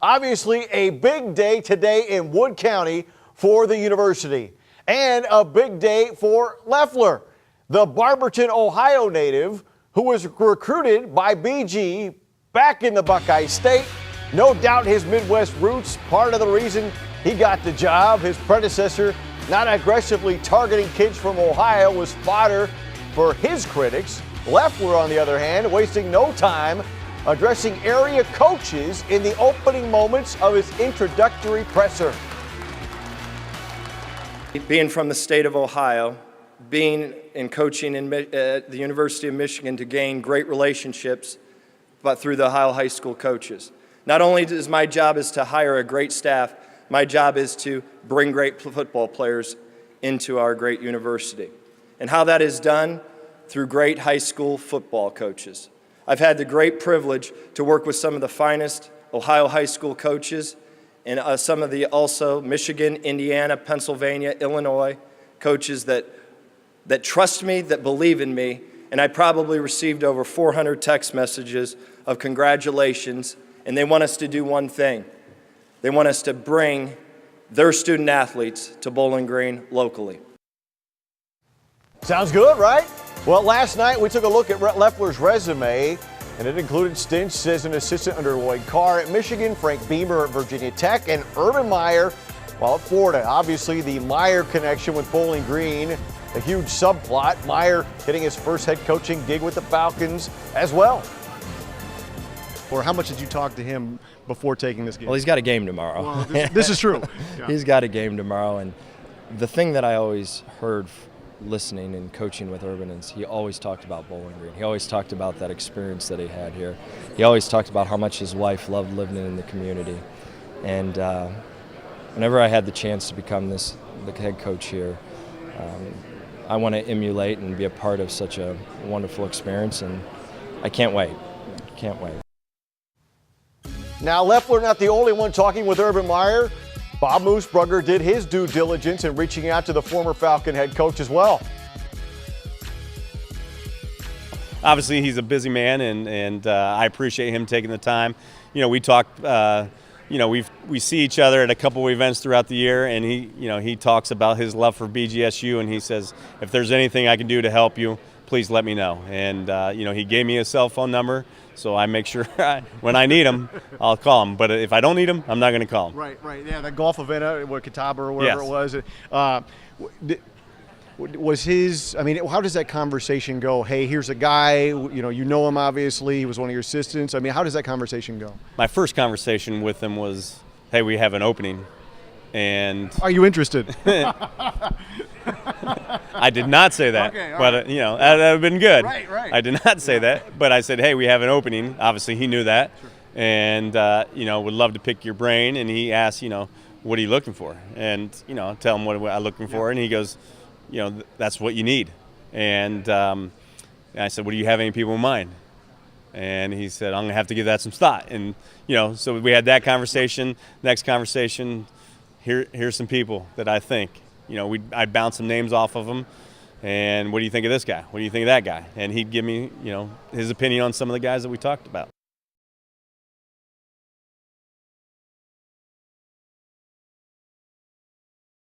Obviously, a big day today in Wood County for the university, and a big day for Loeffler, the Barberton, Ohio native who was recruited by BG back in the Buckeye State. No doubt his Midwest roots, part of the reason he got the job. His predecessor, not aggressively targeting kids from Ohio, was fodder for his critics. Loeffler, on the other hand, wasting no time addressing area coaches in the opening moments of his introductory presser. Being from the state of Ohio, being in coaching at the University of Michigan to gain great relationships, but through the Ohio high school coaches. Not only is my job is to hire a great staff, my job is to bring great football players into our great university. And how that is done? Through great high school football coaches. I've had the great privilege to work with some of the finest Ohio high school coaches and some of the also Michigan, Indiana, Pennsylvania, Illinois coaches that trust me, that believe in me, and I probably received over 400 text messages of congratulations, and they want us to do one thing. They want us to bring their student athletes to Bowling Green locally. Sounds good, right? Well, last night we took a look at Loeffler's resume, and it included stints as an assistant under Lloyd Carr at Michigan, Frank Beamer at Virginia Tech, and Urban Meyer while at Florida. Obviously, the Meyer connection with Bowling Green, a huge subplot. Meyer getting his first head coaching gig with the Falcons as well. Or how much did you talk to him before taking this game? Well, he's got a game tomorrow. Well, this is true. Yeah. He's got a game tomorrow, and the thing that I always heard listening and coaching with Urban is he always talked about Bowling Green. He always talked about that experience that he had here. He always talked about how much his wife loved living in the community. And whenever I had the chance to become the head coach here, I want to emulate and be a part of such a wonderful experience, and I can't wait. Can't wait. Now, Loeffler not the only one talking with Urban Meyer. Bob Moosbrugger did his due diligence in reaching out to the former Falcon head coach as well. Obviously, he's a busy man, and I appreciate him taking the time. You know, we talked. We see each other at a couple of events throughout the year, and he talks about his love for BGSU, and he says, if there's anything I can do to help you, please let me know. And he gave me his cell phone number, so I make sure when I need him, I'll call him. But if I don't need him, I'm not going to call him. Right. Yeah, that golf event with Catawba or wherever yes. it was. Was his? I mean, how does that conversation go? Hey, here's a guy. You know him obviously. He was one of your assistants. I mean, how does that conversation go? My first conversation with him was, "Hey, we have an opening." And are you interested? I did not say that, okay, but right. that would have been good. Right. I did not say that, but I said, hey, we have an opening. Obviously, he knew that, sure. And would love to pick your brain. And he asked, what are you looking for? And tell him what I'm looking for, and he goes, that's what you need. And I said, well, do you have any people in mind? And he said, I'm gonna have to give that some thought. And so we had that conversation. Next conversation. Here's some people that I think, I'd bounce some names off of them, and what do you think of this guy? What do you think of that guy? And he'd give me, his opinion on some of the guys that we talked about.